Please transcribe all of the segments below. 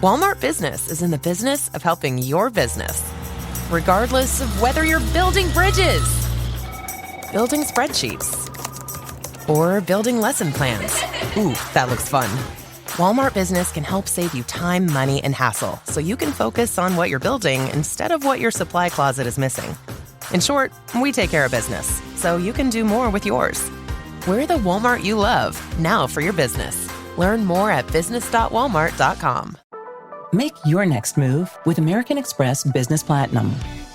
Walmart Business is in the business of helping your business. Regardless of whether you're building bridges, building spreadsheets, or building lesson plans. Ooh, that looks fun. Walmart Business can help save you time, money, and hassle so you can focus on what you're building instead of what your supply closet is missing. In short, we take care of business so you can do more with yours. We're the Walmart you love, now for your business. Learn more at business.walmart.com. Make your next move with American Express Business Platinum.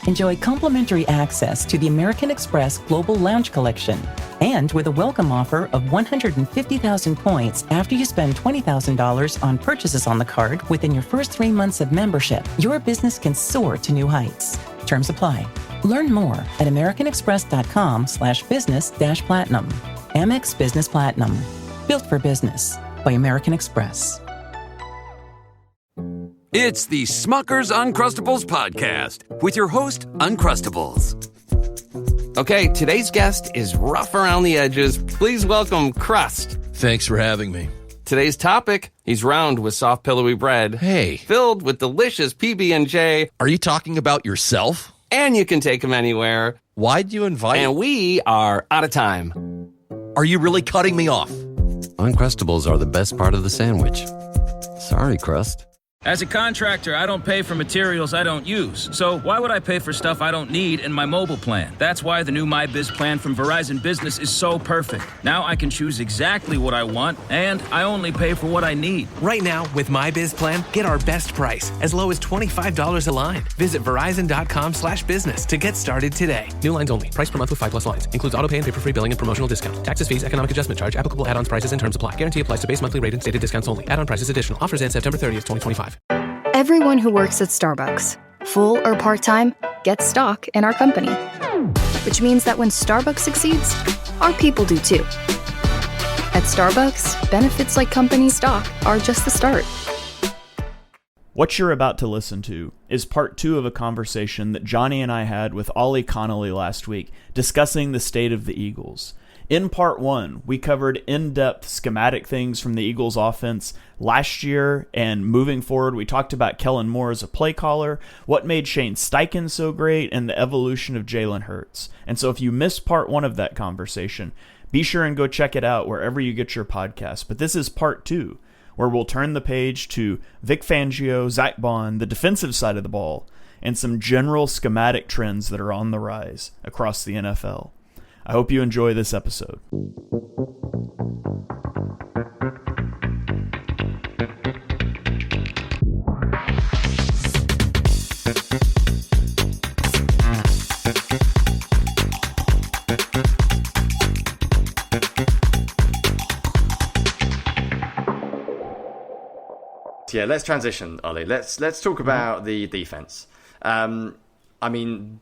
Enjoy complimentary access to the American Express Global Lounge Collection. And with a welcome offer of 150,000 points after you spend $20,000 on purchases on the card within your first 3 months of membership, your business can soar to new heights. Terms apply. Learn more at americanexpress.com/business-platinum. Amex Business Platinum. Built for business by American Express. It's the Smucker's Uncrustables podcast with your host, Uncrustables. Okay, today's guest is rough around the edges. Please welcome Crust. Thanks for having me. Today's topic, he's round with soft, pillowy bread. Hey. Filled with delicious PB&J. Are you talking about yourself? And you can take him anywhere. Why'd you invite? And we are out of time. Are you really cutting me off? Uncrustables are the best part of the sandwich. Sorry, Crust. As a contractor, I don't pay for materials I don't use. So why would I pay for stuff I don't need in my mobile plan? That's why the new MyBiz plan from Verizon Business is so perfect. Now I can choose exactly what I want, and I only pay for what I need. Right now, with MyBiz plan, get our best price, as low as $25 a line. Visit Verizon.com/business to get started today. New lines only. Price per month with 5+ lines. Includes auto pay and paper-free billing and promotional discount. Taxes, fees, economic adjustment charge. Applicable add-ons, prices, and terms apply. Guarantee applies to base monthly rate and stated discounts only. Add-on prices additional. Offers end September 30th, 2025. Everyone who works at Starbucks, full or part-time, gets stock in our company. Which means that when Starbucks succeeds, our people do too. At Starbucks, benefits like company stock are just the start. What you're about to listen to is part 2 of a conversation that Jonny and I had with Ollie Connolly last week, discussing the state of the Eagles. In part 1, we covered in-depth schematic things from the Eagles offense last year, and moving forward, we talked about Kellen Moore as a play caller, what made Shane Steichen so great, and the evolution of Jalen Hurts. And so if you missed part 1 of that conversation, be sure and go check it out wherever you get your podcast. But this is part 2, where we'll turn the page to Vic Fangio, Zack Baun, the defensive side of the ball, and some general schematic trends that are on the rise across the NFL. I hope you enjoy this episode. Yeah, let's transition, Ollie. Let's talk about the defense. I mean,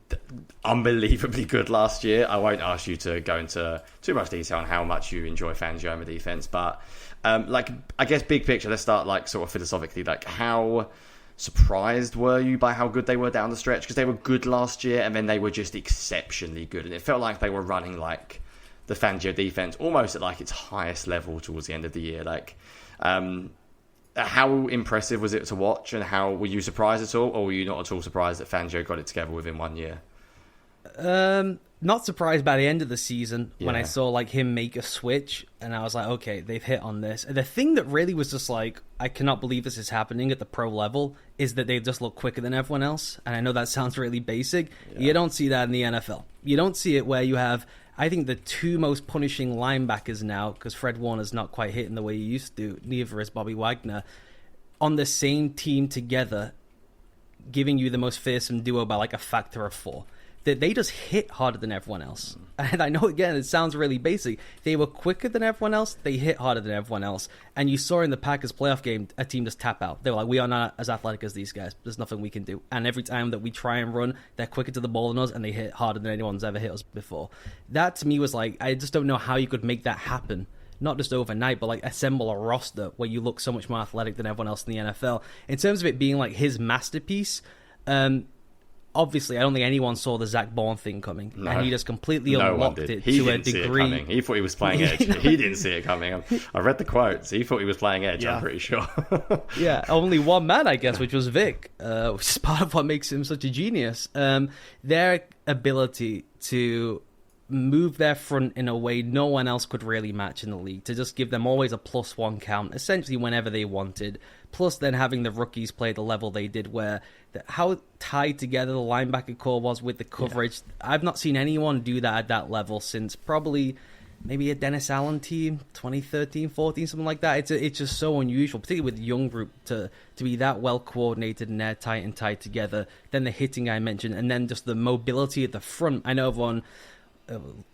unbelievably good last year. I won't ask you to go into too much detail on how much you enjoy Fangio and the defense, but I guess big picture, let's start sort of philosophically. How surprised were you by how good they were down the stretch? Because they were good last year, and then they were just exceptionally good, and it felt like they were running the Fangio defense almost at its highest level towards the end of the year. How impressive was it to watch, and how were you surprised at all, or were you not at all surprised that Fangio got it together within 1 year? Not surprised by the end of the season when I saw him make a switch, and I was like, okay, they've hit on this. And the thing that really was just I cannot believe this is happening at the pro level is that they just look quicker than everyone else. And I know that sounds really basic. Yeah. You don't see that in the NFL. You don't see it where you have, I think, the 2 most punishing linebackers now, because Fred Warner's not quite hitting the way he used to, neither is Bobby Wagner, on the same team together, giving you the most fearsome duo by a factor of 4. That they just hit harder than everyone else. And I know, again, it sounds really basic. They were quicker than everyone else. They hit harder than everyone else. And you saw in the Packers playoff game, a team just tap out. They were like, we are not as athletic as these guys. There's nothing we can do. And every time that we try and run, they're quicker to the ball than us, and they hit harder than anyone's ever hit us before. That, to me, was I just don't know how you could make that happen. Not just overnight, but assemble a roster where you look so much more athletic than everyone else in the NFL. In terms of it being his masterpiece, obviously, I don't think anyone saw the Zack Baun thing coming, and he just completely unlocked it he to a didn't see it degree. coming. He thought he was playing Edge. He didn't see it coming. I read the quotes. He thought he was playing Edge. I'm pretty sure. Yeah, only one man, I guess, which was Vic, which is part of what makes him such a genius. Their ability to move their front in a way no one else could really match in the league, to just give them always a +1 count, essentially whenever they wanted, plus then having the rookies play the level they did, where how tied together the linebacker core was with the coverage. I've not seen anyone do that at that level since probably maybe a Dennis Allen team, 2013, 14, something like that. It's just so unusual, particularly with the young group, to be that well coordinated and airtight and tied together. Then the hitting I mentioned, and then just the mobility at the front. I know everyone,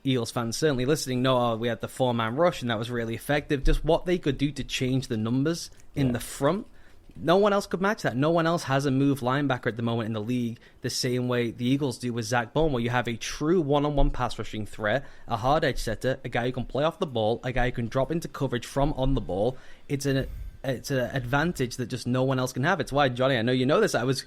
Eagles fans certainly listening, know we had the 4-man rush and that was really effective. Just what they could do to change the numbers in the front. No one else could match that. No one else has a move linebacker at the moment in the league the same way the Eagles do with Zack Baun, where you have a true one-on-one pass rushing threat, a hard edge setter, a guy who can play off the ball, a guy who can drop into coverage from on the ball. It's an advantage that just no one else can have. It's why, Johnny, I know you know this, I was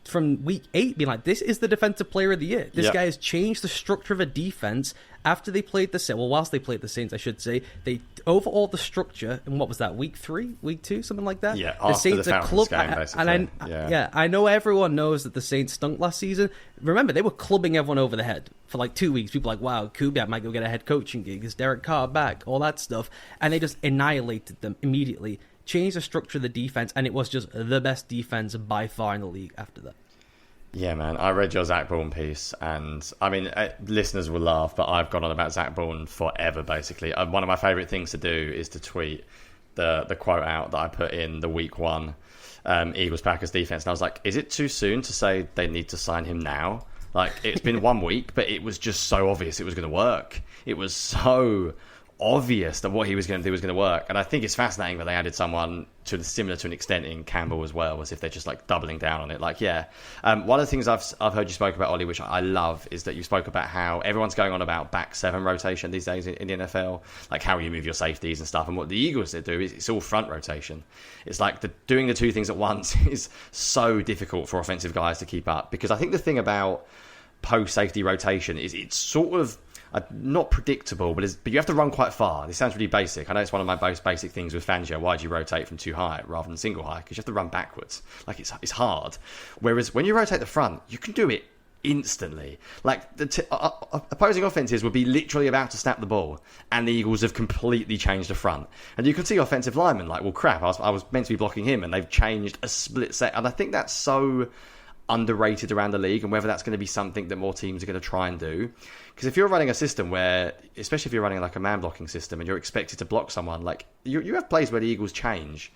from week 8 being like, this is the defensive player of the year. This guy has changed the structure of a defense after they played the Saints. Well, whilst they played the Saints, I should say, they overhauled the structure. And what was that, week 3, week 2, something like that? Yeah, the after Saints the Falcons game, basically. And I know everyone knows that the Saints stunk last season. Remember, they were clubbing everyone over the head for like 2 weeks. People were like, wow, Kubiak might go get a head coaching gig. Is Derek Carr back? All that stuff. And they just annihilated them immediately. Changed the structure of the defense, and it was just the best defense by far in the league after that. Yeah, man, I read your Zack Baun piece, and I mean, listeners will laugh, but I've gone on about Zack Baun forever, basically. One of my favourite things to do is to tweet the quote out that I put in the week 1 Eagles-Packers defence, and I was like, is it too soon to say they need to sign him now? Like, it's been 1 week, but it was just so obvious it was going to work. It was so obvious that what he was going to do was going to work, and I think it's fascinating that they added someone similar to an extent in Campbell as well, as if they're just like doubling down on it. Like, one of the things I've heard you spoke about, Ollie, which I love, is that you spoke about how everyone's going on about back 7 rotation these days in the NFL, like how you move your safeties and stuff. And what the Eagles do is it's all front rotation. It's like doing the 2 things at once is so difficult for offensive guys to keep up, because I think the thing about post safety rotation is it's sort of not predictable, but you have to run quite far. This sounds really basic. I know it's one of my most basic things with Fangio. Why do you rotate from 2 high rather than single high? Because you have to run backwards. Like, it's hard. Whereas when you rotate the front, you can do it instantly. Like, the opposing offenses would be literally about to snap the ball, and the Eagles have completely changed the front. And you can see offensive linemen like, well, crap, I was meant to be blocking him, and they've changed a split set. And I think that's so underrated around the league, and whether that's going to be something that more teams are going to try and do. Because if you're running a system where, especially if you're running like a man blocking system and you're expected to block someone, like you have plays where the Eagles change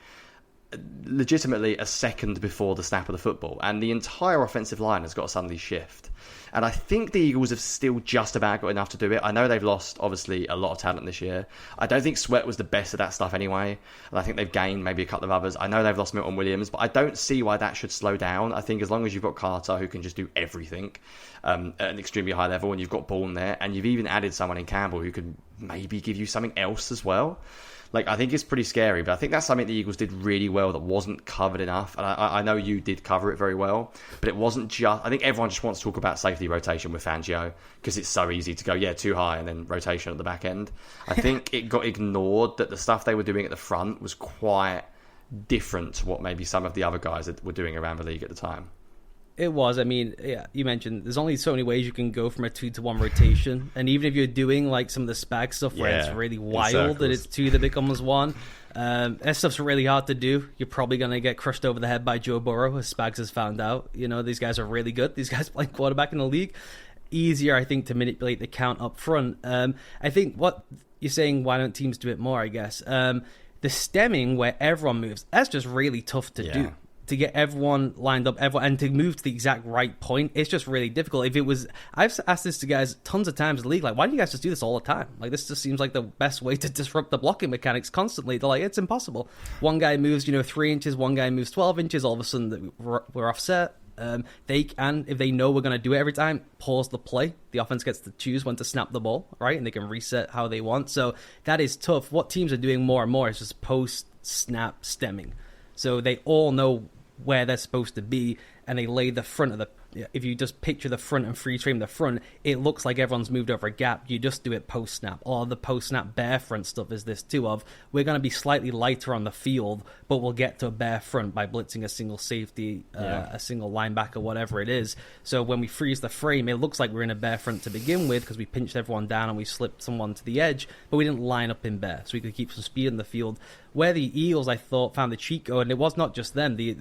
legitimately a second before the snap of the football, and the entire offensive line has got to suddenly shift. And I think the Eagles have still just about got enough to do it. I know they've lost, obviously, a lot of talent this year. I don't think Sweat was the best at that stuff anyway, and I think they've gained maybe a couple of others. I know they've lost Milton Williams, but I don't see why that should slow down. I think as long as you've got Carter, who can just do everything at an extremely high level, and you've got Baun there, and you've even added someone in Campbell who can maybe give you something else as well. Like, I think it's pretty scary, but I think that's something the Eagles did really well that wasn't covered enough. And I know you did cover it very well, but it wasn't just... I think everyone just wants to talk about safety rotation with Fangio because it's so easy to go, 2 high and then rotation at the back end. I think it got ignored that the stuff they were doing at the front was quite different to what maybe some of the other guys that were doing around the league at the time. It was. I mean, yeah, you mentioned there's only so many ways you can go from a 2-to-1 rotation, and even if you're doing like some of the spag stuff where it's really wild that it's 2 that becomes 1, that stuff's really hard to do. You're probably going to get crushed over the head by Joe Burrow, as Spags has found out. You know, these guys are really good. These guys play quarterback in the league. Easier, I think, to manipulate the count up front. I think what you're saying, why don't teams do it more, I guess. The stemming where everyone moves, that's just really tough to do. To get everyone lined up, and to move to the exact right point, it's just really difficult. If it was, I've asked this to guys tons of times in the league, like, why do you guys just do this all the time? Like, this just seems like the best way to disrupt the blocking mechanics constantly. They're like, it's impossible. One guy moves, 3 inches, one guy moves 12 inches, all of a sudden we're offset. They can, if they know we're going to do it every time, pause the play. The offense gets to choose when to snap the ball, right? And they can reset how they want. So that is tough. What teams are doing more and more is just post-snap stemming. So they all know where they're supposed to be, and they lay the front of the... If you just picture the front and freeze frame the front, it looks like everyone's moved over a gap. You just do it post-snap. All the post-snap bare front stuff is this too of, we're going to be slightly lighter on the field, but we'll get to a bare front by blitzing a single safety, a single linebacker, whatever it is. So when we freeze the frame, it looks like we're in a bare front to begin with because we pinched everyone down and we slipped someone to the edge, but we didn't line up in bare, so we could keep some speed in the field. Where the Eagles, I thought, found the cheat code, and it was not just them. The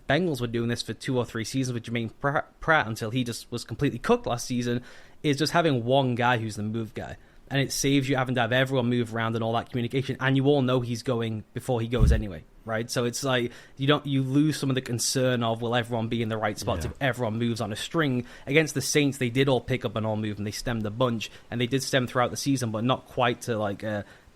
Bengals were doing this for 2 or 3 seasons with Jermaine Pratt until he just was completely cooked last season, is just having one guy who's the move guy. And it saves you having to have everyone move around and all that communication, and you all know he's going before he goes anyway, right? So it's like you lose some of the concern of, will everyone be in the right spots if everyone moves on a string. Against the Saints, they did all pick up and all move, and they stemmed a bunch, and they did stem throughout the season, but not quite to like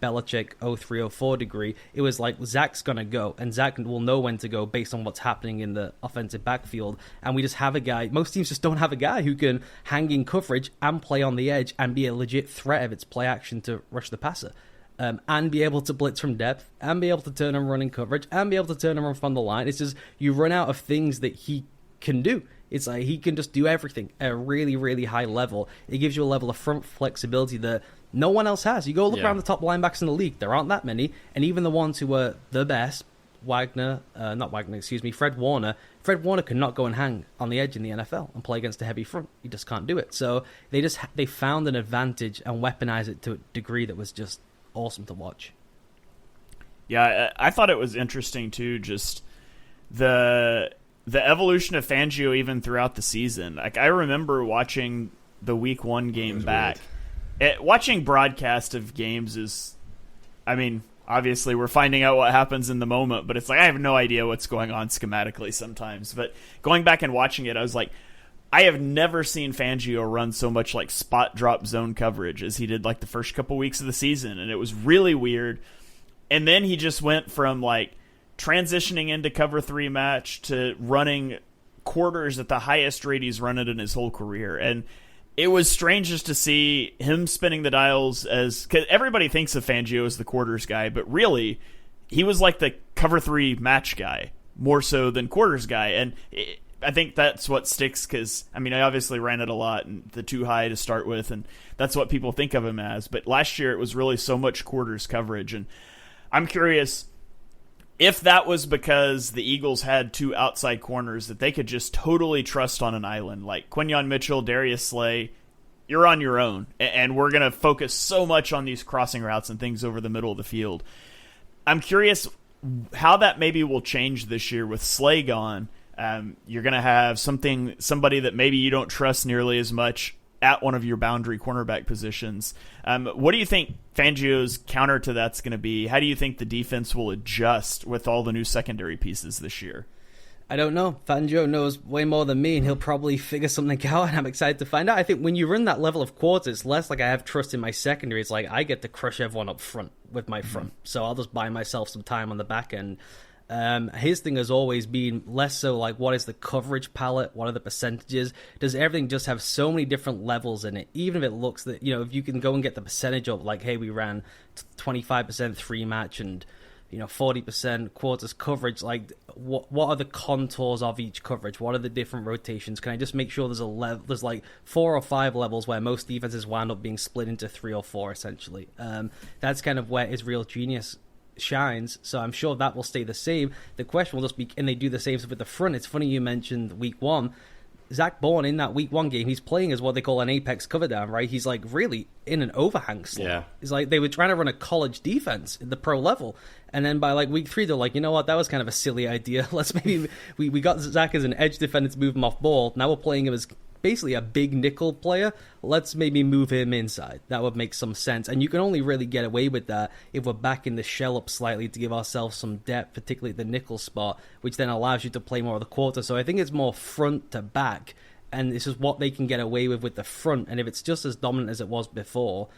Belichick 03-04 degree. It was like Zach's gonna go, and Zach will know when to go based on what's happening in the offensive backfield. And we just have a guy. Most teams just don't have a guy who can hang in coverage and play on the edge and be a legit threat if it's play action to rush the passer, and be able to blitz from depth, and be able to turn and run in coverage, and be able to turn and run from the line. It's just you run out of things that he can do. It's like he can just do everything at a really, really high level. It gives you a level of front flexibility that no one else has. You go look around the top linebackers in the league. There aren't that many. And even the ones who were the best, Fred Warner. Fred Warner could not go and hang on the edge in the NFL and play against a heavy front. He just can't do it. So they found an advantage and weaponized it to a degree that was just awesome to watch. Yeah, I thought it was interesting, too, just the evolution of Fangio even throughout the season. Like, I remember watching the Week 1 game back. Watching broadcast of games is, I mean, obviously we're finding out what happens in the moment, but it's like I have no idea what's going on schematically sometimes. But going back and watching it, I was like, I have never seen Fangio run so much like spot drop zone coverage as he did like the first couple weeks of the season, and it was really weird. And then he just went from like transitioning into cover 3 match to running quarters at the highest rate he's run it in his whole career. And it was strange just to see him spinning the dials because everybody thinks of Fangio as the quarters guy, but really he was like the cover 3 match guy more so than quarters guy. And I think that's what sticks because, I mean, I obviously ran it a lot and the too high to start with, and that's what people think of him as. But last year it was really so much quarters coverage. And I'm curious if that was because the Eagles had 2 outside corners that they could just totally trust on an island, like Quinyon Mitchell, Darius Slay, you're on your own, and we're going to focus so much on these crossing routes and things over the middle of the field. I'm curious how that maybe will change this year with Slay gone. You're going to have somebody that maybe you don't trust nearly as much at one of your boundary cornerback positions. What do you think Fangio's counter to that's going to be? How do you think the defense will adjust with all the new secondary pieces this year? I don't know. Fangio knows way more than me, and he'll probably figure something out, and I'm excited to find out. I think when you run that level of quarters, it's less like I have trust in my secondary. It's like I get to crush everyone up front with my front, so I'll just buy myself some time on the back end. His thing has always been less so like, what is the coverage palette? What are the percentages? Does everything just have so many different levels in it? Even if it looks that, if you can go and get the percentage of like, hey, we ran 25% 3 match and 40% quarters coverage, like what are the contours of each coverage? What are the different rotations? Can I just make sure there's like 4 or 5 levels where most defenses wound up being split into 3 or 4 essentially. That's kind of where his real genius shines, so I'm sure that will stay the same. The question will just be, can they do the same with the front? It's funny you mentioned Week 1. Zack Baun in that Week 1 game, he's playing as what they call an apex cover down, right? He's like really in an overhang slot. Yeah. It's like they were trying to run a college defense at the pro level, and then by like Week 3 they're like, you know what, that was kind of a silly idea. Let's maybe we got Zack as an edge defender to move him off ball. Now we're playing him as basically a big nickel player. Let's maybe move him inside. That would make some sense. And you can only really get away with that if we're backing the shell up slightly to give ourselves some depth, particularly at the nickel spot, which then allows you to play more of the quarter. So I think it's more front to back, and this is what they can get away with the front. And if it's just as dominant as it was before,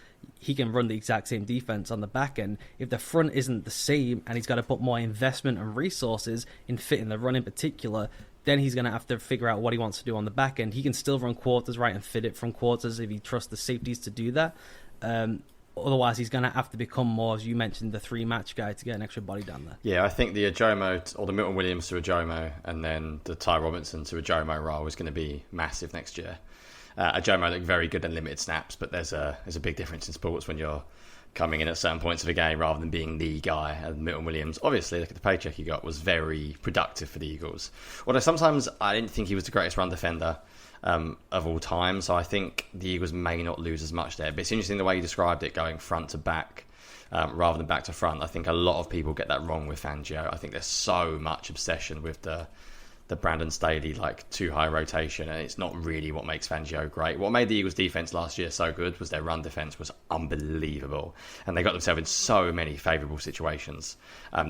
he can run the exact same defense on the back end. If the front isn't the same and he's got to put more investment and resources in fitting the run in particular, then he's going to have to figure out what he wants to do on the back end. He can still run quarters, right, and fit it from quarters if he trusts the safeties to do that. Otherwise, he's going to have to become more, as you mentioned, the 3-match guy to get an extra body down there. Yeah, I think the Ajomo, or the Milton Williams to Ajomo, and then the Ty Robinson to Ajomo role is going to be massive next year. Ajomo looked very good in limited snaps, but there's a big difference in sports when you're coming in at certain points of the game rather than being the guy. And Milton Williams, obviously, look at the paycheck he got, was very productive for the Eagles. Although sometimes I didn't think he was the greatest run defender of all time, so I think the Eagles may not lose as much there. But it's interesting the way you described it, going front to back rather than back to front. I think a lot of people get that wrong with Fangio. I think there's so much obsession with the Brandon Staley too high rotation, and it's not really what makes Fangio great. What made the Eagles defense last year so good was their run defense was unbelievable, and they got themselves in so many favorable situations.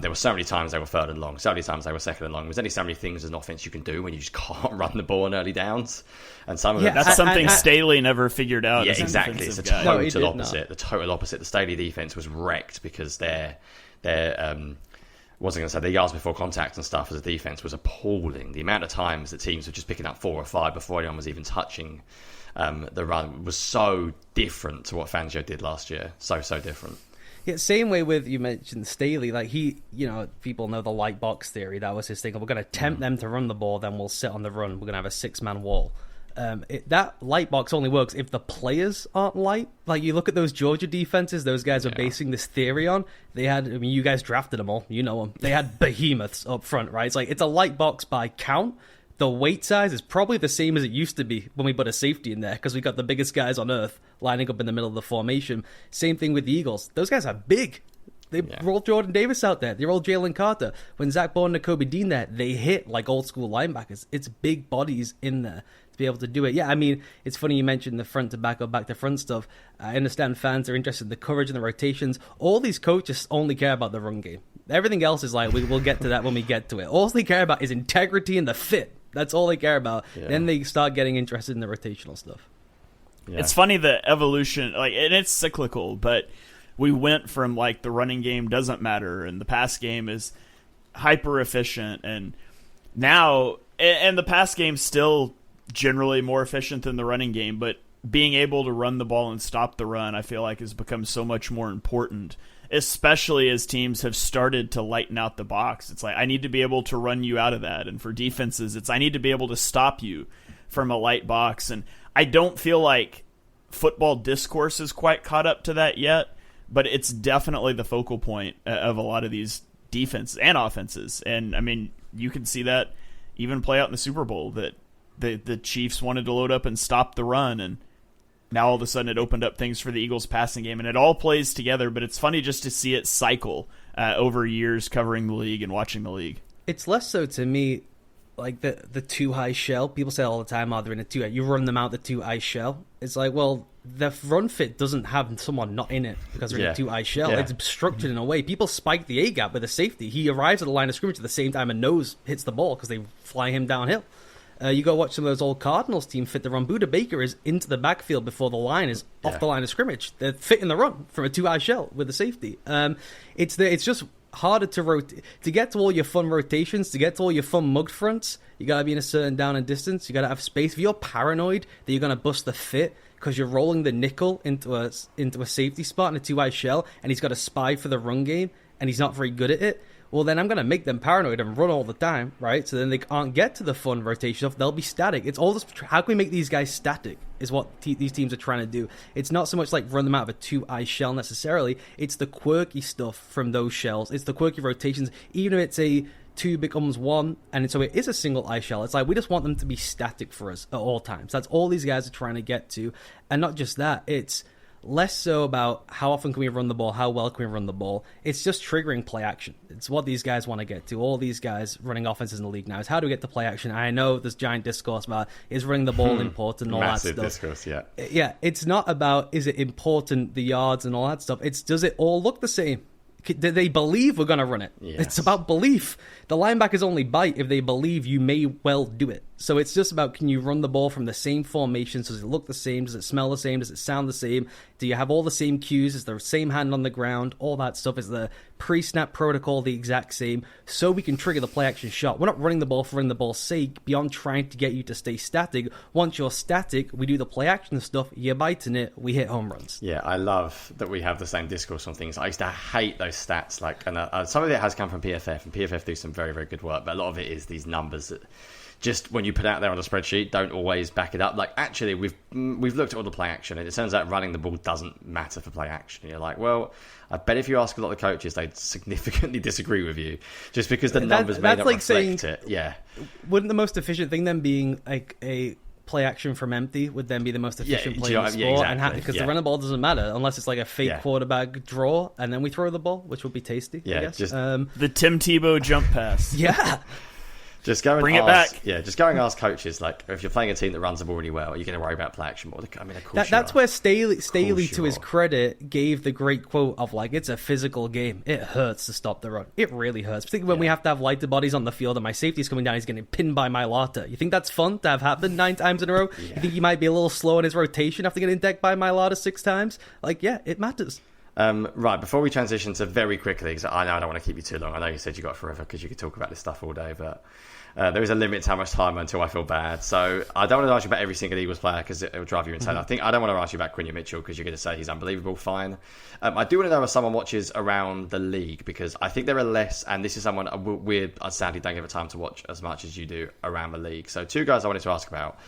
There were so many times they were third and long, so many times they were second and long. There's only so many things as an offense you can do when you just can't run the ball in early downs, and some of that's something Staley never figured out. Yeah, exactly. It's the total opposite. The total opposite. The Staley defense was wrecked because their the yards before contact and stuff as a defense was appalling. The amount of times that teams were just picking up 4 or 5 before anyone was even touching the run was so different to what Fangio did last year. So different. Yeah, same way with, you mentioned Staley. People know the light box theory. That was his thing. We're going to tempt them to run the ball, then we'll sit on the run. We're going to have a 6-man wall. That light box only works if the players aren't light. You look at those Georgia defenses, those guys are basing this theory on. You guys drafted them all, you know them. They had behemoths up front, right? It's a light box by count. The weight size is probably the same as it used to be when we put a safety in there, because we got the biggest guys on earth lining up in the middle of the formation. Same thing with the Eagles. Those guys are big. They rolled Jordan Davis out there. They rolled Jalen Carter. When Zack Baun and Kobe Dean there, they hit like old school linebackers. It's big bodies in there to be able to do it. Yeah, I mean, it's funny you mentioned the front to back or back to front stuff. I understand fans are interested in the coverage and the rotations. All these coaches only care about the run game. Everything else is we'll get to that when we get to it. All they care about is integrity and the fit. That's all they care about. Yeah. Then they start getting interested in the rotational stuff. Yeah. It's funny, the evolution, and it's cyclical, but we went from the running game doesn't matter and the pass game is hyper efficient, and now the pass game's still generally more efficient than the running game, but being able to run the ball and stop the run, I feel like has become so much more important, especially as teams have started to lighten out the box. It's I need to be able to run you out of that, and for defenses I need to be able to stop you from a light box, and I don't feel like football discourse is quite caught up to that yet, but it's definitely the focal point of a lot of these defenses and offenses. And, I mean, you can see that even play out in the Super Bowl, that the Chiefs wanted to load up and stop the run, and now all of a sudden it opened up things for the Eagles' passing game. And it all plays together, but it's funny just to see it cycle over years covering the league and watching the league. It's less so to me the too high shell. People say all the time, they're in a too high. You run them out the too high shell. It's the run fit doesn't have someone not in it because they're in a too high shell. Yeah. It's structured in a way. People spike the A-gap with a safety. He arrives at the line of scrimmage at the same time and nose hits the ball because they fly him downhill. You go watch some of those old Cardinals team fit the run. Buda Baker is into the backfield before the line is off the line of scrimmage. They're fitting the run from a too high shell with the safety. It's just harder to get to all your fun rotations, to get to all your fun mug fronts. You got to be in a certain down and distance. You got to have space. If you're paranoid that you're going to bust the fit because you're rolling the nickel into a safety spot in a two-eye shell, and he's got a spy for the run game, and he's not very good at it, well, then I'm going to make them paranoid and run all the time, right? So then they can't get to the fun rotation stuff. They'll be static. It's all this, how can we make these guys static is what these teams are trying to do. It's not so much run them out of a two-eye shell necessarily. It's the quirky stuff from those shells. It's the quirky rotations. Even if it's a 2 becomes 1, and so it is a single eye shell. It's we just want them to be static for us at all times. That's all these guys are trying to get to. And not just that, it's less so about how often can we run the ball, how well can we run the ball. It's just triggering play action. It's what these guys want to get to. All these guys running offenses in the league now is how do we get to play action. I know there's giant discourse about is running the ball important and all that stuff. Massive discourse, yeah. Yeah, it's not about is it important, the yards and all that stuff. It's does it all look the same? Do they believe we're going to run it? Yes. It's about belief. The linebackers only bite if they believe you may well do it. So it's just about, can you run the ball from the same formation? Does it look the same? Does it smell the same? Does it sound the same? Do you have all the same cues? Is there the same hand on the ground? All that stuff is the pre-snap protocol the exact same, so we can trigger the play action shot. We're not running the ball for running the ball's sake, beyond trying to get you to stay static. Once you're static, we do the play action stuff, you're biting it, we hit home runs. Yeah, I love that we have the same discourse on things. I used to hate those stats, and some of it has come from PFF, and PFF do some very, very good work, but a lot of it is these numbers that just when you put out there on a spreadsheet don't always back it up. Like, actually, we've looked at all the play action, and it turns out running the ball doesn't matter for play action. And you're like, well, I bet if you ask a lot of coaches, they'd significantly disagree with you, just because the numbers may not reflect it. Yeah. Wouldn't the most efficient thing then being like a play action from empty would then be the most efficient play in the sport? Exactly. Because the running ball doesn't matter unless it's like a fake quarterback draw, and then we throw the ball, which would be tasty. Yeah, I guess. just the Tim Tebow jump pass. Yeah. Just go and bring ask, it back. Yeah, just go and ask coaches, like, if you're playing a team that runs the ball really well, you're going to worry about play action more. I mean, of course that's where Staley, to his are. credit, gave the great quote of, like, it's a physical game. It hurts to stop the run. It really hurts. Particularly when we have to have lighter bodies on the field and my safety's coming down, he's getting pinned by Mailata. You think that's fun to have happen 9 times in a row? Yeah. You think he might be a little slow in his rotation after getting decked by Mailata 6 times? Like, yeah, it matters. Right, before we transition to very quickly, because I know I don't want to keep you too long. I know you said you got forever because you could talk about this stuff all day, but there is a limit to how much time until I feel bad. So I don't want to ask you about every single Eagles player because it will drive you insane. I don't want to ask you about Quinyon Mitchell because you're going to say he's unbelievable. Fine. I do want to know if someone watches around the league, because I think there are less, and this is someone I sadly don't give it time to watch as much as you do around the league. So 2 guys I wanted to ask about.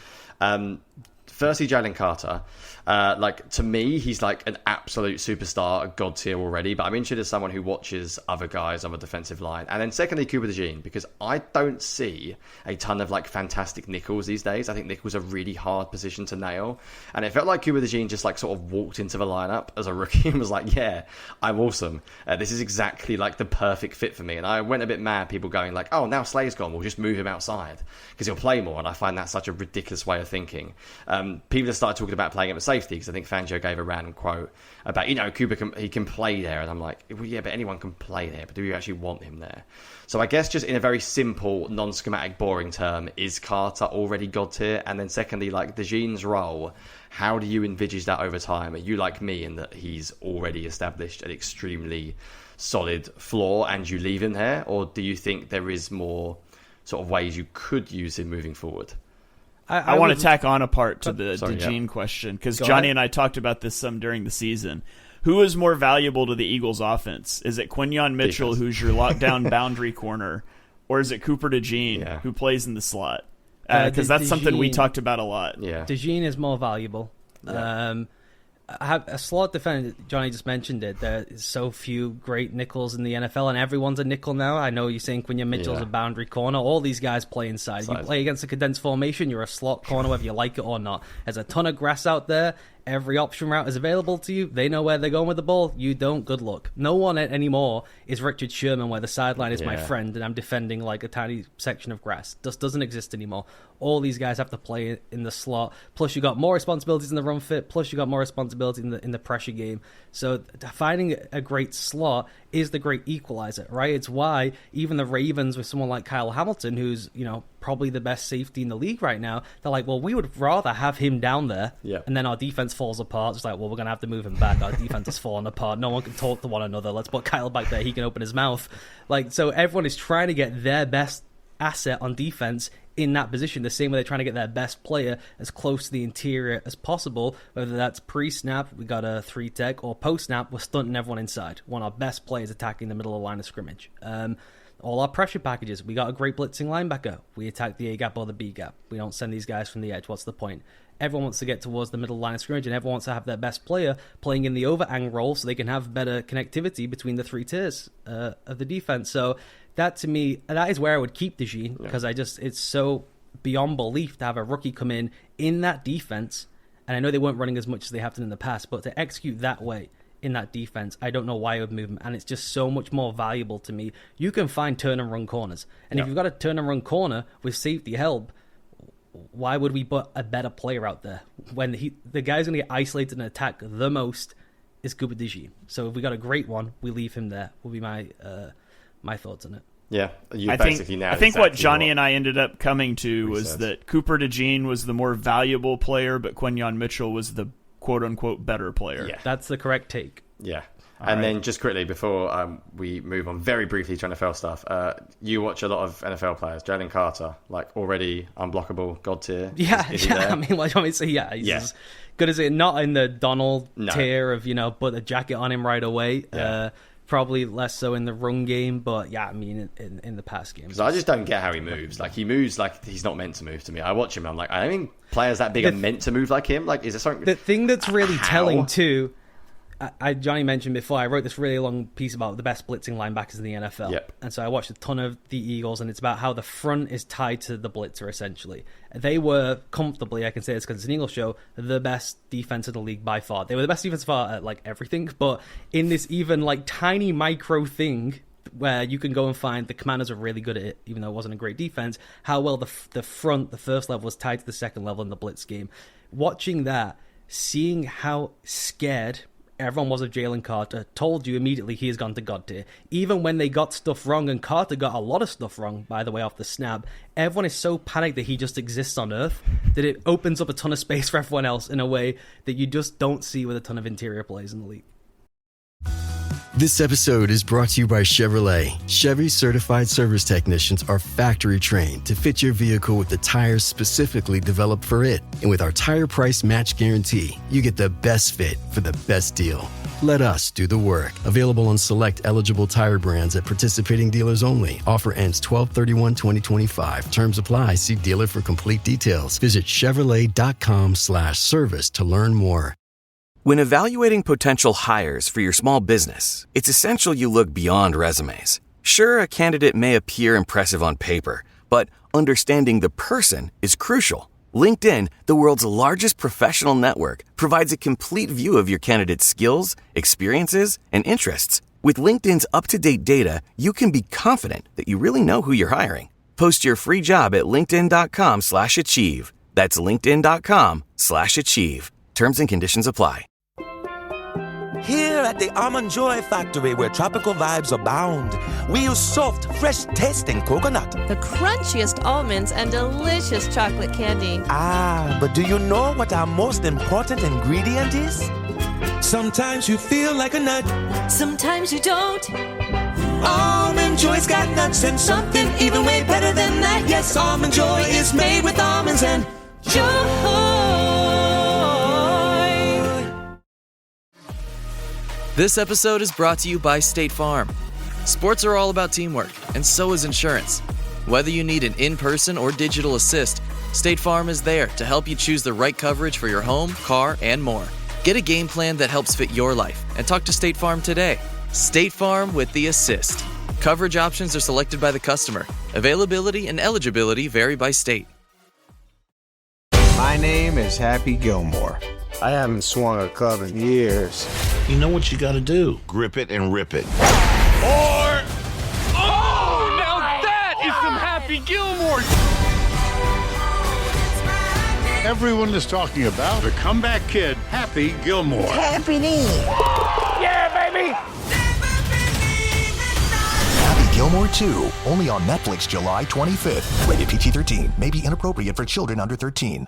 Firstly, Jalen Carter. To me, he's like an absolute superstar, a god tier already. But I'm interested as someone who watches other guys on the defensive line. And then secondly, Cooper DeJean, because I don't see a ton of like fantastic nickels these days. I think nickels are a really hard position to nail. And it felt like Cooper DeJean just like sort of walked into the lineup as a rookie and was like, yeah, I'm awesome. This is exactly like the perfect fit for me. And I went a bit mad, people going like, oh, now Slay's gone, we'll just move him outside because he'll play more. And I find that such a ridiculous way of thinking. People have started talking about playing him at safety because I think Fangio gave a random quote about, Cooper can play there. And I'm like, well, yeah, but anyone can play there. But do you actually want him there? So I guess just in a very simple, non-schematic, boring term, is Carter already god tier? And then secondly, like DeJean's role, how do you envisage that over time? Are you like me in that he's already established an extremely solid floor and you leave him there? Or do you think there is more sort of ways you could use him moving forward? I want to tack on a part to the DeJean question, because Johnny and I talked about this some during the season. Who is more valuable to the Eagles' offense? Is it Quinyon Mitchell, who's your lockdown boundary corner, or is it Cooper DeJean, who plays in the slot? Because that's something we talked about a lot. Yeah, DeJean is more valuable. Yeah. I have a slot defender. Johnny just mentioned it. There is so few great nickels in the NFL, and everyone's a nickel now. I know you're saying Quinyon Mitchell's a boundary corner. All these guys play inside. You play against a condensed formation, you're a slot corner, whether you like it or not. There's a ton of grass out there. Every option route is available to you. They know where they're going with the ball. You don't. Good luck. No one anymore is Richard Sherman, where the sideline is my friend and I'm defending like a tiny section of grass. Just doesn't exist anymore. All these guys have to play in the slot. Plus, you got more responsibilities in the run fit. Plus, you got more responsibility in the pressure game. So finding a great slot is the great equalizer, right? It's why even the Ravens with someone like Kyle Hamilton, who's probably the best safety in the league right now, they're like, well, we would rather have him down there, and then our defense falls apart. It's like, well, we're going to have to move him back. Our defense is falling apart. No one can talk to one another. Let's put Kyle back there. He can open his mouth. So everyone is trying to get their best asset on defense in that position, the same way they're trying to get their best player as close to the interior as possible, whether that's pre-snap, we got a 3-tech, or post-snap, we're stunting everyone inside. One of our best players attacking the middle of the line of scrimmage. All our pressure packages, we got a great blitzing linebacker. We attack the A-gap or the B-gap. We don't send these guys from the edge. What's the point? Everyone wants to get towards the middle line of scrimmage, and everyone wants to have their best player playing in the overhang role so they can have better connectivity between the 3 tiers of the defense. So that, to me, that is where I would keep DeJean, because it's so beyond belief to have a rookie come in that defense. And I know they weren't running as much as they have done in the past, but to execute that way in that defense, I don't know why I would move him, and it's just so much more valuable to me. You can find turn and run corners, and if you've got a turn and run corner with safety help, why would we put a better player out there when the guy's going to get isolated and attack the most is Cooper DeJean? So if we got a great one, we leave him there. Will be my thoughts on it. Yeah, I think what Johnny and I ended up coming to was that Cooper DeJean was the more valuable player, but Quinyon Mitchell was the quote-unquote better player. Yeah, that's the correct take. Yeah. And then just quickly before we move on very briefly to NFL stuff, you watch a lot of NFL players. Jalen Carter, like already unblockable, god tier. Yeah, is he there? I mean, like, obviously, he's as good as it. Not in the Donald tier of, put a jacket on him right away. Yeah. Probably less so in the run game, but yeah, I mean, in the pass game. Because I just don't get how he moves. Like, he moves like he's not meant to move to me. I watch him and I'm like, I don't think players that big are meant to move like him. Like, is there something... The thing that's really telling, too... Johnny mentioned before, I wrote this really long piece about the best blitzing linebackers in the NFL. Yep. And so I watched a ton of the Eagles, and it's about how the front is tied to the blitzer, essentially. They were comfortably, I can say this because it's an Eagles show, the best defense in the league by far. They were the best defense far at, like, everything, but in this even, like, tiny micro thing where you can go and find the Commanders are really good at it, even though it wasn't a great defense, how well the front, the first level, was tied to the second level in the blitz game. Watching that, seeing how scared everyone was of Jalen Carter, told you immediately he has gone to God tier. Even when they got stuff wrong, and Carter got a lot of stuff wrong, by the way, off the snap, everyone is so panicked that he just exists on Earth that it opens up a ton of space for everyone else in a way that you just don't see with a ton of interior plays in the league. This episode is brought to you by Chevrolet. Chevy certified service technicians are factory trained to fit your vehicle with the tires specifically developed for it. And with our tire price match guarantee, you get the best fit for the best deal. Let us do the work. Available on select eligible tire brands at participating dealers only. Offer ends 12/31/2025. Terms apply. See dealer for complete details. Visit Chevrolet.com/service to learn more. When evaluating potential hires for your small business, it's essential you look beyond resumes. Sure, a candidate may appear impressive on paper, but understanding the person is crucial. LinkedIn, the world's largest professional network, provides a complete view of your candidate's skills, experiences, and interests. With LinkedIn's up-to-date data, you can be confident that you really know who you're hiring. Post your free job at linkedin.com/achieve. That's linkedin.com/achieve. Terms and conditions apply. Here at the Almond Joy Factory, where tropical vibes abound, we use soft, fresh-tasting coconut. The crunchiest almonds and delicious chocolate candy. Ah, but do you know what our most important ingredient is? Sometimes you feel like a nut. Sometimes you don't. Almond Joy's got nuts and something even way better than that. Yes, Almond Joy is made with almonds and joy. This episode is brought to you by State Farm. Sports are all about teamwork, and so is insurance. Whether you need an in-person or digital assist, State Farm is there to help you choose the right coverage for your home, car, and more. Get a game plan that helps fit your life and talk to State Farm today. State Farm with the assist. Coverage options are selected by the customer. Availability and eligibility vary by state. My name is Happy Gilmore. I haven't swung a club in years. You know what you gotta do. Grip it and rip it. Or... Oh, now that is some Happy Gilmore! Everyone is talking about the comeback kid, Happy Gilmore. Happy knee. Yeah, baby! Happy Gilmore 2, only on Netflix July 25th. Rated PG-13, may be inappropriate for children under 13.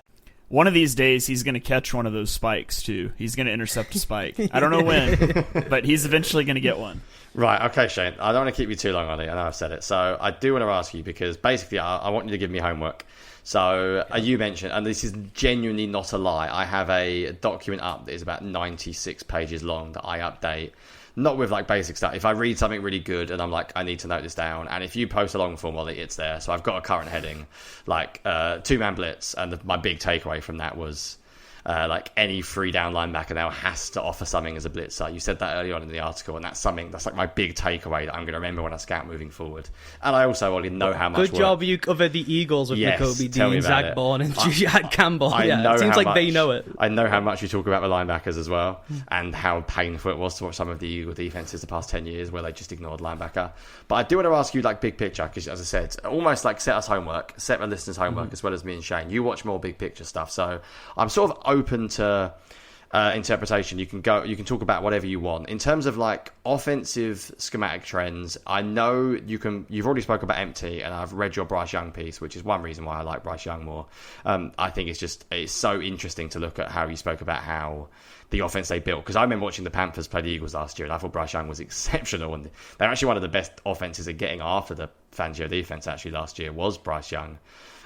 One of these days, he's going to catch one of those spikes, too. He's going to intercept a spike. I don't know when, but he's eventually going to get one. Right, okay, Shane. I don't want to keep you too long on it. I know I've said it. So I do want to ask you, because basically I want you to give me homework. So you mentioned, and this is genuinely not a lie, I have a document up that is about 96 pages long that I update. Not with like basic stuff. If I read something really good and I'm like, I need to note this down, and if you post a long form, well, it's there. So I've got a current heading, like two-man blitz, and my big takeaway from that was like any free down linebacker now has to offer something as a blitzer. You said that early on in the article, and that's like my big takeaway that I'm going to remember when I scout moving forward. And I also already know how much Good job you covered the Eagles with Nakobe Dean, Zack Baun, and Julian Campbell. It seems like they know it. I know how much you talk about the linebackers as well, and how painful it was to watch some of the Eagle defenses the past 10 years where they just ignored linebacker. But I do want to ask you, like, big picture, because as I said, almost like set us homework, set my listeners homework, as well as me and Shane. You watch more big picture stuff, so I'm sort of open to interpretation. You can talk about whatever you want. In terms of like offensive schematic trends, I know you've already spoke about empty, and I've read your Bryce Young piece, which is one reason why I like Bryce Young more. I think it's so interesting to look at how you spoke about how the offense they built, because I remember watching the Panthers play the Eagles last year, and I thought Bryce Young was exceptional, and they're actually one of the best offenses at getting after the Fangio defense actually last year was Bryce Young.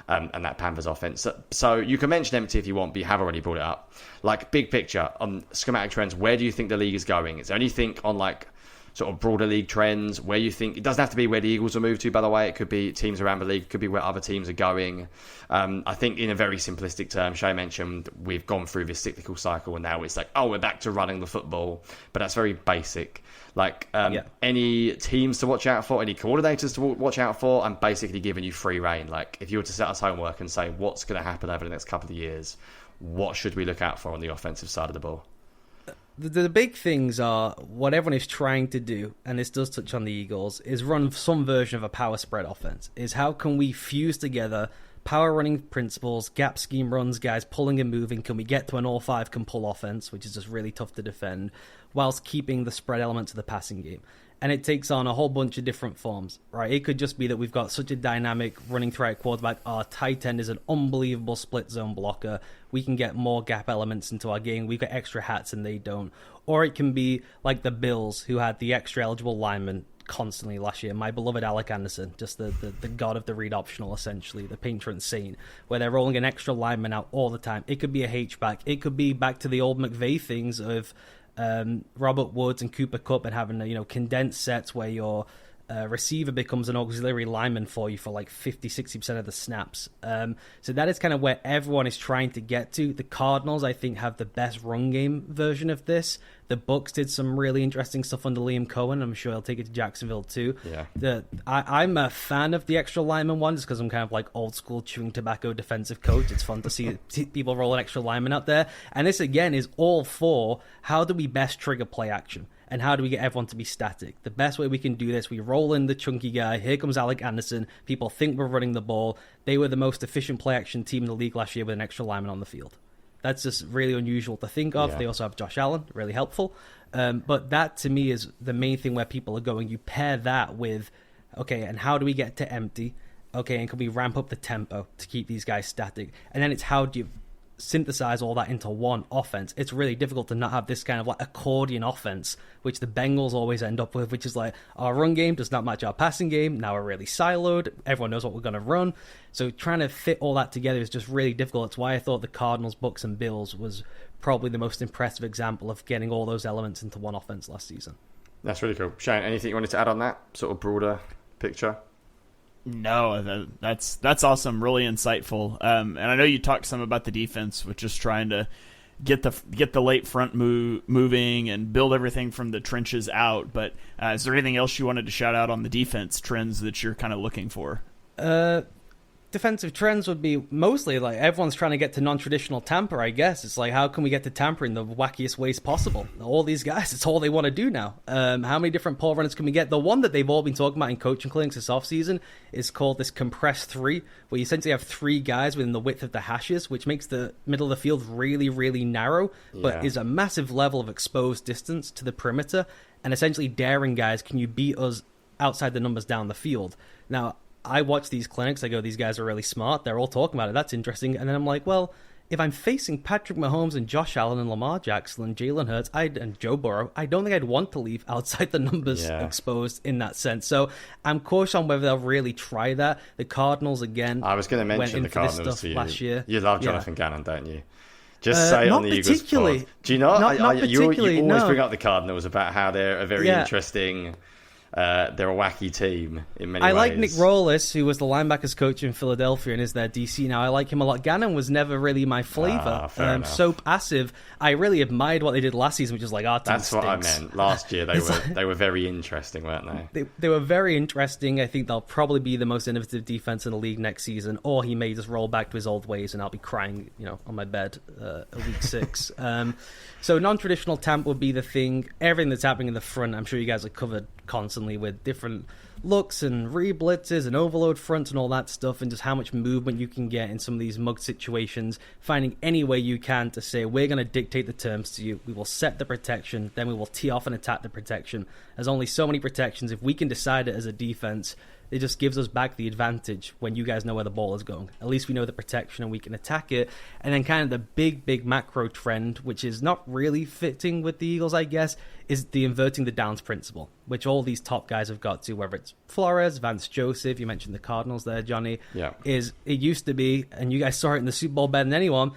And that Panthers offense. So you can mention empty if you want, but you have already brought it up. Like, big picture on schematic trends, where do you think the league is going? Is there anything on like sort of broader league trends where you think, it doesn't have to be where the Eagles will move to, by the way, it could be teams around the league, it could be where other teams are going. I think in a very simplistic term, Shay mentioned we've gone through this cyclical cycle and now it's like, oh, we're back to running the football, but that's very basic. Like any teams to watch out for, any coordinators to watch out for, I'm basically giving you free reign. Like, if you were to set us homework and say what's going to happen over the next couple of years, what should we look out for on the offensive side of the ball? The big things are what everyone is trying to do, and this does touch on the Eagles, is run some version of a power spread offense. Is how can we fuse together power running principles, gap scheme runs, guys pulling and moving? Can we get to an all five can pull offense, which is just really tough to defend, whilst keeping the spread element to the passing game? And it takes on a whole bunch of different forms, right? It could just be that we've got such a dynamic running threat quarterback. Our tight end is an unbelievable split zone blocker. We can get more gap elements into our game. We've got extra hats and they don't. Or it can be like the Bills, who had the extra eligible linemen constantly last year. My beloved Alec Anderson, just the god of the read optional, essentially, the patron saint, where they're rolling an extra lineman out all the time. It could be a H-back. It could be back to the old McVay things of Robert Woods and Cooper Kupp and having condensed sets where your receiver becomes an auxiliary lineman for you for like 50-60% of the snaps. So that is kind of where everyone is trying to get to. The Cardinals, I think, have the best run game version of this. The Bucs did some really interesting stuff under Liam Cohen. I'm sure he'll take it to Jacksonville too. Yeah. I'm a fan of the extra lineman one just because I'm kind of like old school chewing tobacco defensive coach. It's fun to see people roll an extra lineman out there. And this again is all for how do we best trigger play action? And how do we get everyone to be static? The best way we can do this, we roll in the chunky guy. Here comes Alec Anderson. People think we're running the ball. They were the most efficient play action team in the league last year with an extra lineman on the field. That's just really unusual to think of. Yeah. They also have Josh Allen, really helpful. But that, to me, is the main thing where people are going. You pair that with, okay, and how do we get to empty? Okay, and can we ramp up the tempo to keep these guys static? And then it's how do you synthesize all that into one offense? It's really difficult to not have this kind of like accordion offense, which the Bengals always end up with, which is like our run game does not match our passing game. Now we're really siloed. Everyone knows what we're going to run. So trying to fit all that together is just really difficult. It's why I thought the Cardinals, Bucs, and Bills was probably the most impressive example of getting all those elements into one offense last season. That's really cool. Shane, anything you wanted to add on that sort of broader picture? No, that's awesome. Really insightful. And I know you talked some about the defense, with just trying to get the late front moving and build everything from the trenches out. But is there anything else you wanted to shout out on the defense trends that you're kind of looking for? Defensive trends would be mostly like everyone's trying to get to non-traditional Tampa, I guess. It's like, how can we get to Tampa in the wackiest ways possible? All these guys, it's all they want to do now. How many different pull runners can we get? The one that they've all been talking about in coaching clinics this offseason is called this compressed 3, where you essentially have 3 guys within the width of the hashes, which makes the middle of the field really, really narrow, but is a massive level of exposed distance to the perimeter, and essentially daring guys, can you beat us outside the numbers down the field? Now, I watch these clinics, I go, these guys are really smart, they're all talking about it, that's interesting, and then I'm like, well, if I'm facing Patrick Mahomes and Josh Allen and Lamar Jackson and Jalen Hurts and Joe Burrow, I don't think I'd want to leave outside the numbers exposed in that sense. So I'm cautious on whether they'll really try that. The Cardinals, again, I was going to mention the Cardinals to you. Last year. You love Jonathan Gannon, don't you? Just say on the Eagles pod. Do you not? You always bring up the Cardinals about how they're a very interesting... they're a wacky team in many ways. I like Nick Rollis, who was the linebackers coach in Philadelphia and is their DC now. I like him a lot. Gannon was never really my flavor. So passive. I really admired what they did last season, which is like, our team That's what I meant. Last year they were very interesting, weren't they? They were very interesting. I think they'll probably be the most innovative defense in the league next season, or he may just roll back to his old ways and I'll be crying, on my bed a week 6. So non-traditional Tampa would be the thing. Everything that's happening in the front, I'm sure you guys are covered constantly with different looks and re-blitzes and overload fronts and all that stuff, and just how much movement you can get in some of these mug situations, finding any way you can to say, we're going to dictate the terms to you. We will set the protection, then we will tee off and attack the protection. There's only so many protections. If we can decide it as a defense, it just gives us back the advantage when you guys know where the ball is going. At least we know the protection and we can attack it. And then kind of the big macro trend, which is not really fitting with the Eagles, I guess, is the inverting the downs principle, which all these top guys have got to, whether it's Flores, Vance Joseph, you mentioned the Cardinals there, Jonny. Yeah. It used to be, and you guys saw it in the Super Bowl better than anyone,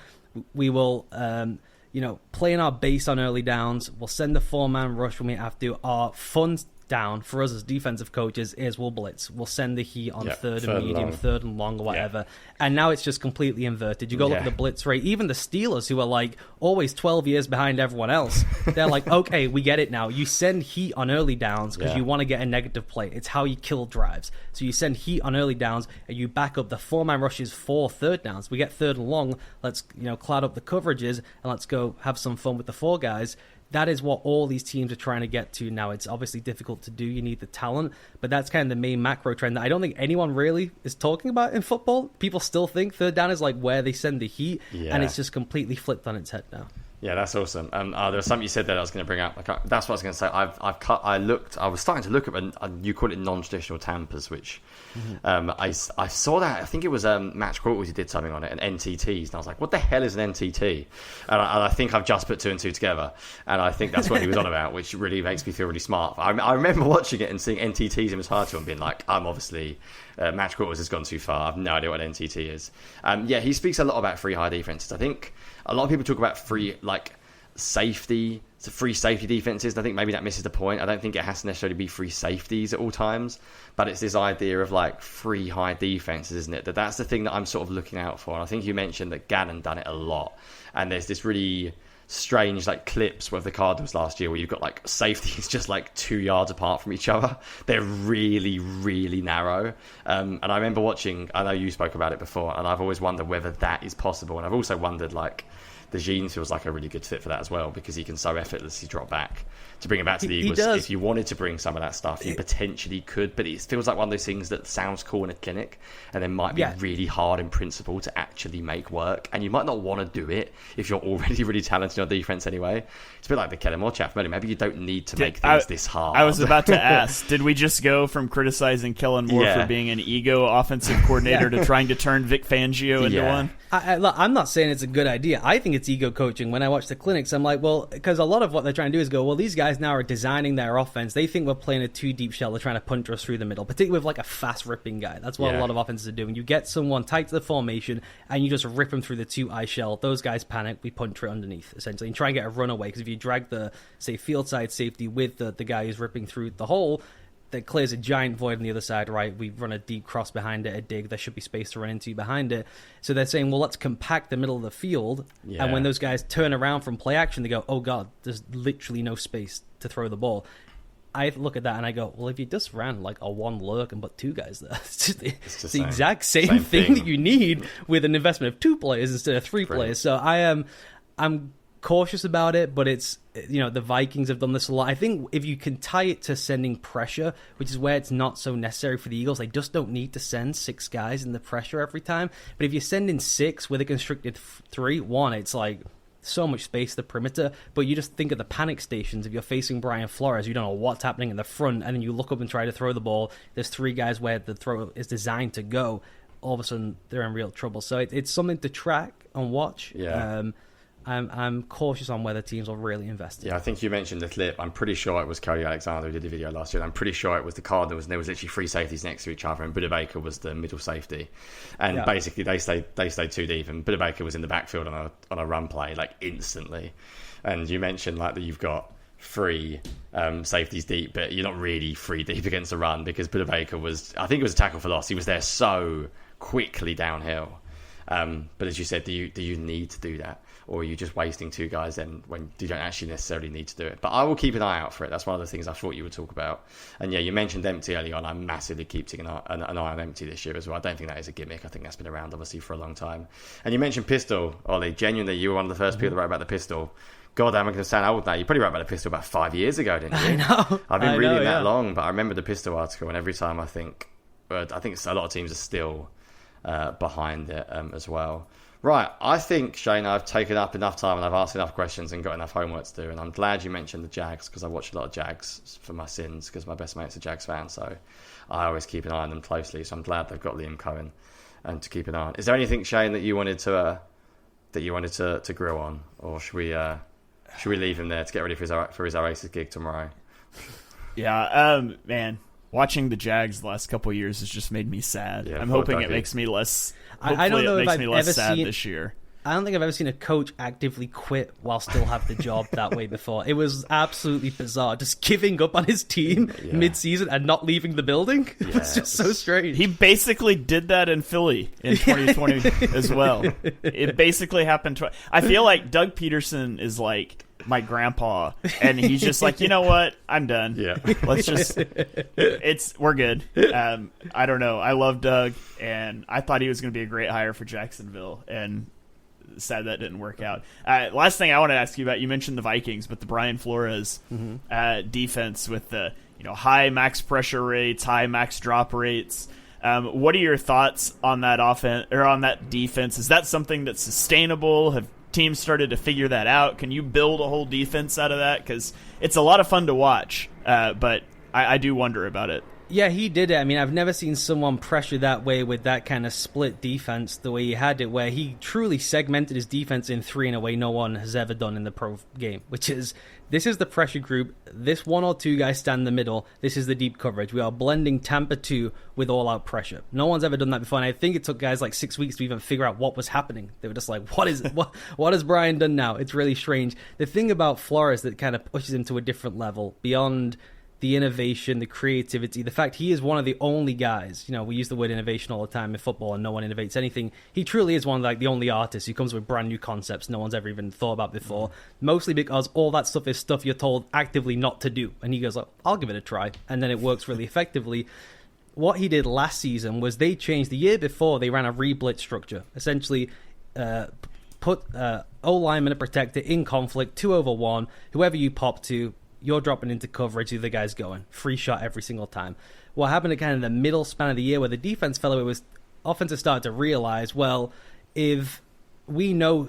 we will play in our base on early downs. We'll send the 4-man rush when we have to. Our fun down for us as defensive coaches is we'll blitz. We'll send the heat on third and medium, third and long, or whatever. Yeah. And now it's just completely inverted. You go look at the blitz rate. Even the Steelers, who are like always 12 years behind everyone else, they're like, okay, we get it now. You send heat on early downs because you want to get a negative play. It's how you kill drives. So you send heat on early downs and you back up the 4-man rushes for third downs. We get third and long. Let's cloud up the coverages and let's go have some fun with the 4 guys. That is what all these teams are trying to get to now. It's obviously difficult to do. You need the talent. But that's kind of the main macro trend that I don't think anyone really is talking about in football. People still think third down is like where they send the heat. And it's just completely flipped on its head now. Yeah, that's awesome. There was something you said that I was going to bring up. That's what I was going to say. I was starting to look at, you call it non-traditional tampers, which I saw that. I think it was Match Quarters who did something on it, and NTTs, and I was like, what the hell is an NTT? And I think I've just put 2 and 2 together, and I think that's what he was on about, which really makes me feel really smart. I remember watching it and seeing NTTs in his title and being like, I'm obviously Match Quarters has gone too far. I have no idea what an NTT is. He speaks a lot about free high defenses. I think a lot of people talk about free safety defenses, and I think maybe that misses the point. I don't think it has to necessarily be free safeties at all times, but it's this idea of like free high defenses, isn't it? That's the thing that I'm sort of looking out for. And I think you mentioned that Gannon done it a lot, and there's this really strange clips with the Cardinals last year where you've got safeties just 2 yards apart from each other. They're really, really narrow. And I remember watching, I know you spoke about it before, and I've always wondered whether that is possible. And I've also wondered the Jean feels like a really good fit for that as well, because he can so effortlessly drop back. To bring it back to the Eagles, if you wanted to bring some of that stuff, you potentially could, but it feels like one of those things that sounds cool in a clinic and then might be really hard in principle to actually make work. And you might not want to do it if you're already really talented on defense anyway. It's a bit like the Kellen Moore chat. Maybe you don't need to make things this hard. I was about to ask, did we just go from criticizing Kellen Moore for being an ego offensive coordinator to trying to turn Vic Fangio into one? I'm not saying it's a good idea. I think it's ego coaching. When I watch the clinics, I'm like, well, because a lot of what they're trying to do is go, well, these guys now are designing their offense. They think we're playing a 2 deep shell. They're trying to punch us through the middle, particularly with a fast ripping guy. That's what a lot of offenses are doing. You get someone tight to the formation and you just rip them through the 2 eye shell. Those guys panic. We punch it underneath, essentially, and try and get a runaway. Because if you drag the, say, field side safety with the guy who's ripping through the hole, that clears a giant void on the other side, right? We run a deep cross behind it, a dig. There should be space to run into behind it. So they're saying, well, let's compact the middle of the field. Yeah. And when those guys turn around from play action, they go, oh, God, there's literally no space to throw the ball. I look at that and I go, well, if you just ran a 1 lurk and put 2 guys there, it's the exact same thing that you need with an investment of 2 players instead of 3 players. So I'm cautious about it, but it's, the Vikings have done this a lot. I think if you can tie it to sending pressure, which is where it's not so necessary for the Eagles, they just don't need to send 6 guys in the pressure every time. But if you send in 6 with a constricted 3, it's so much space to the perimeter, but you just think of the panic stations. If you're facing Brian Flores, you don't know what's happening in the front, and then you look up and try to throw the ball. There's 3 guys where the throw is designed to go. All of a sudden, they're in real trouble. So it's something to track and watch. Yeah. I'm cautious on whether teams will really invest in. Yeah, I think you mentioned the clip. I'm pretty sure it was Cody Alexander who did the video last year. I'm pretty sure it was the Cardinals, and there was literally 3 safeties next to each other, and Buda Baker was the middle safety. And basically, they stayed 2 deep, and Buda Baker was in the backfield on a run play instantly. And you mentioned that you've got 3 safeties deep, but you're not really 3 deep against the run, because Buda Baker I think it was a tackle for loss. He was there so quickly downhill. But as you said, do you need to do that? Or are you just wasting 2 guys then when you don't actually necessarily need to do it? But I will keep an eye out for it. That's one of the things I thought you would talk about. And yeah, you mentioned empty early on. I massively keep taking an eye on empty this year as well. I don't think that is a gimmick. I think that's been around, obviously, for a long time. And you mentioned pistol, Ollie. Genuinely, you were one of the first people to write about the pistol. God, I'm going to sound old now. You probably wrote about the pistol about 5 years ago, didn't you? I know. I've been reading that long, but I remember the pistol article, and every time I think a lot of teams are still behind it as well. Right, I think, Shane, I've taken up enough time and I've asked enough questions and got enough homework to do, and I'm glad you mentioned the Jags, because I watch a lot of Jags for my sins, because my best mate's a Jags fan, so I always keep an eye on them closely, so I'm glad they've got Liam Cohen and to keep an eye on. Is there anything, Shane, that you wanted to grill on, or should we leave him there to get ready for his Oasis gig tomorrow? Yeah, man, watching the Jags the last couple of years has just made me sad. I'm hoping it makes me less. I don't know it if makes I've me less ever sad seen this year. I don't think I've ever seen a coach actively quit while still have the job that way before. It was absolutely bizarre, just giving up on his team mid-season and not leaving the building. It was just so strange. He basically did that in Philly in 2020 as well. It basically happened twice. I feel like Doug Peterson is like my grandpa, and he's just like, you know what, I'm done. Let's just we're good. I don't know, I love Doug, and I thought he was going to be a great hire for Jacksonville, and sad that didn't work out. Last thing I want to ask you about, you mentioned the Vikings, but the Brian Flores defense with the high max pressure rates, high max drop rates. What are your thoughts on that offense or on that defense? Is that something that's sustainable? Have teams started to figure that out? Can you build a whole defense out of that? Because it's a lot of fun to watch, but I do wonder about it. Yeah, he did it. I mean, I've never seen someone pressure that way with that kind of split defense the way he had it, where he truly segmented his defense in three in a way no one has ever done in the pro game, which is, this is the pressure group, this one or two guys stand in the middle, this is the deep coverage. We are blending Tampa 2 with all-out pressure. No one's ever done that before, and I think it took guys like 6 weeks to even figure out what was happening. They were just like, what has Brian done now? It's really strange. The thing about Flores that kind of pushes him to a different level, beyond the innovation, the creativity, the fact he is one of the only guys, we use the word innovation all the time in football and no one innovates anything. He truly is one of the only artists who comes with brand new concepts no one's ever even thought about before, mostly because all that stuff is stuff you're told actively not to do. And he goes, I'll give it a try. And then it works really effectively. What he did last season was they changed, the year before they ran a re-blitz structure. Essentially, put O-lineman and protector in conflict, 2-over-1, whoever you pop to, you're dropping into coverage, the other guy's going. Free shot every single time. What happened at kind of the middle span of the year where the defense fell away was offenses started to realize, well, if we know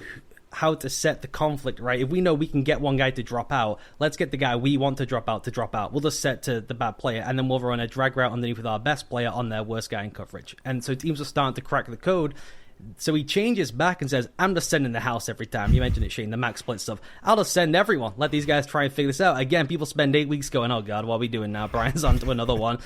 how to set the conflict right, if we know we can get one guy to drop out, let's get the guy we want to drop out. We'll just set to the bad player, and then we'll run a drag route underneath with our best player on their worst guy in coverage. And so teams are starting to crack the code. So he changes back and says, I'm just sending the house every time. You mentioned it, Shane, the max split stuff. I'll just send everyone. Let these guys try and figure this out. Again, people spend 8 weeks going, oh, God, what are we doing now? Brian's on to another one.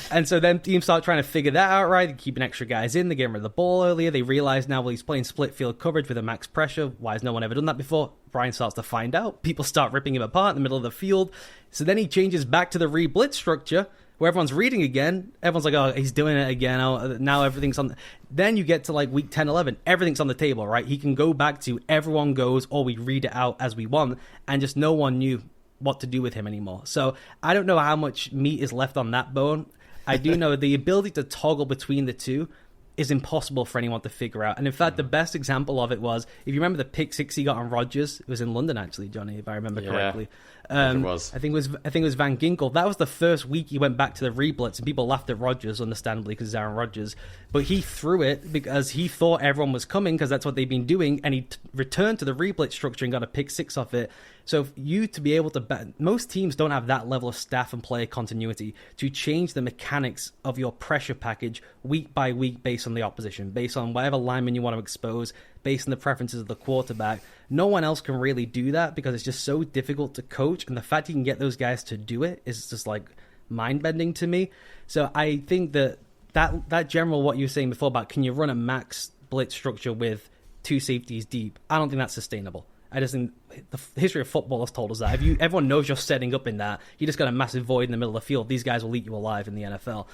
And so then teams start trying to figure that out, right? They're keeping extra guys in. They're getting rid of the ball earlier. They realize now, well, he's playing split field coverage with a max pressure. Why has no one ever done that before? Brian starts to find out. People start ripping him apart in the middle of the field. So then he changes back to the re-blitz structure, where everyone's reading again. Everyone's like, oh, he's doing it again. Oh, now everything's on. Then you get to like week 10, 11. Everything's on the table, right? He can go back to everyone goes, or we read it out as we want, and just no one knew what to do with him anymore. So I don't know how much meat is left on that bone. I do know the ability to toggle between the two is impossible for anyone to figure out. And in fact, the best example of it was, if you remember the pick six he got on Rodgers, it was in London actually, Jonny, if I remember correctly. It was. I think it was Van Ginkel. That was the first week he went back to the re-blitz, and people laughed at Rodgers, understandably, because it's Aaron Rodgers. But he threw it because he thought everyone was coming, because that's what they've been doing, and he returned to the re-blitz structure and got a pick six off it. So for you to be able to most teams don't have that level of staff and player continuity to change the mechanics of your pressure package week by week based on the opposition, based on whatever lineman you want to expose, based on the preferences of the quarterback. No one else can really do that because it's just so difficult to coach, and the fact you can get those guys to do it is just like mind-bending to me. So I think that general, what you were saying before about can you run a max blitz structure with two safeties deep, I don't think that's sustainable. I just think the history of football has told us that. If everyone knows you're setting up in that, you just got a massive void in the middle of the field. These guys will eat you alive in the NFL.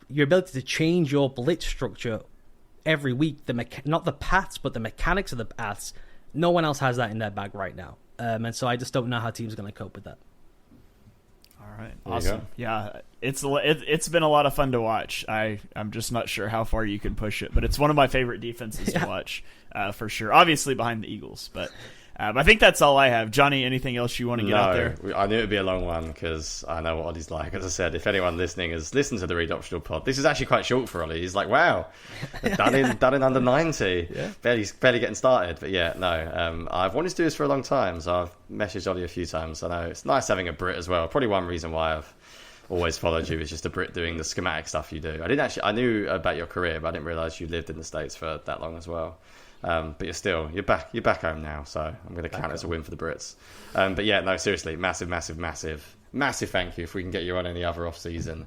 Your ability to change your blitz structure every week, not the paths, but the mechanics of the paths, no one else has that in their bag right now. And so I just don't know how teams are going to cope with that. All right. Awesome. Yeah, it's been a lot of fun to watch. I'm just not sure how far you can push it, but it's one of my favorite defenses to watch for sure. Obviously behind the Eagles, but I think that's all I have. Jonny, anything else you want to get out there? I knew it would be a long one because I know what Ollie's like. As I said, if anyone listening has listened to the Read Optional pod, this is actually quite short for Ollie. He's like, wow, done in under 90. Yeah. Barely getting started. But yeah, no, I've wanted to do this for a long time, so I've messaged Ollie a few times. I know it's nice having a Brit as well. Probably one reason why I've always followed you is just a Brit doing the schematic stuff you do. I knew about your career, but I didn't realise you lived in the States for that long as well. But you're back home now, so I'm going to count it as a win for the Brits. But yeah, no, seriously, massive thank you. If we can get you on any other off season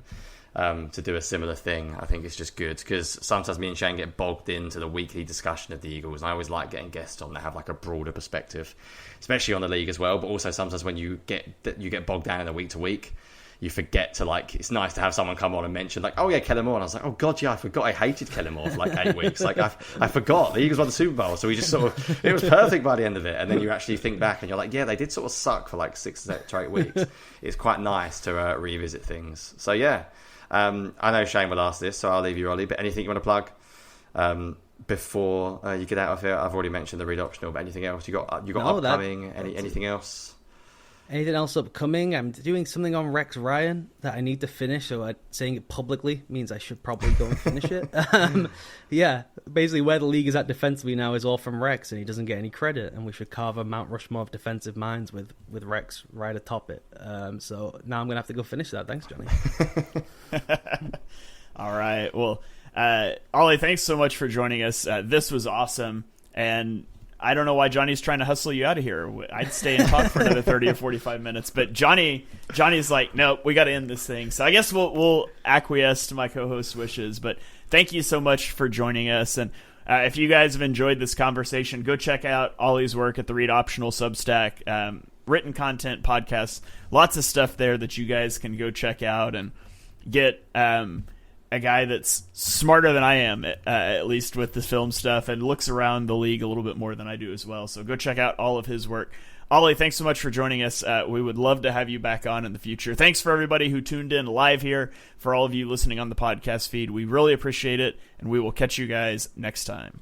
to do a similar thing, I think it's just good, because sometimes me and Shane get bogged into the weekly discussion of the Eagles, and I always like getting guests on that have like a broader perspective, especially on the league as well. But also sometimes when you get bogged down in the week to week, you forget to, like, it's nice to have someone come on and mention, like, oh yeah, Kellen Moore. And I was like, oh god, yeah, I forgot I hated Kellen Moore for like 8 weeks. Like, I forgot. The Eagles won the Super Bowl. So we just sort of, it was perfect by the end of it. And then you actually think back and you're like, yeah, they did sort of suck for like 6 to 8 weeks. It's quite nice to revisit things. So yeah, I know Shane will ask this, so I'll leave you, Ollie. But anything you want to plug before you get out of here? I've already mentioned the Read Optional, but anything else? You got upcoming? Anything else? Anything else upcoming? I'm doing something on Rex Ryan that I need to finish, so saying it publicly means I should probably go and finish it. Yeah, basically where the league is at defensively now is all from Rex, and he doesn't get any credit, and we should carve a Mount Rushmore of defensive minds with Rex right atop it. So now I'm going to have to go finish that. Thanks, Jonny. All right. Well, Ollie, thanks so much for joining us. This was awesome, and I don't know why Johnny's trying to hustle you out of here. I'd stay and talk for another 30 or 45 minutes. But Johnny's like, nope, we got to end this thing. So I guess we'll acquiesce to my co-host's wishes. But thank you so much for joining us. And if you guys have enjoyed this conversation, go check out Ollie's work at the Read Optional Substack. Written content, podcasts, lots of stuff there that you guys can go check out and get a guy that's smarter than I am, at least with the film stuff, and looks around the league a little bit more than I do as well. So go check out all of his work. Ollie, thanks so much for joining us. We would love to have you back on in the future. Thanks for everybody who tuned in live here, for all of you listening on the podcast feed. We really appreciate it, and we will catch you guys next time.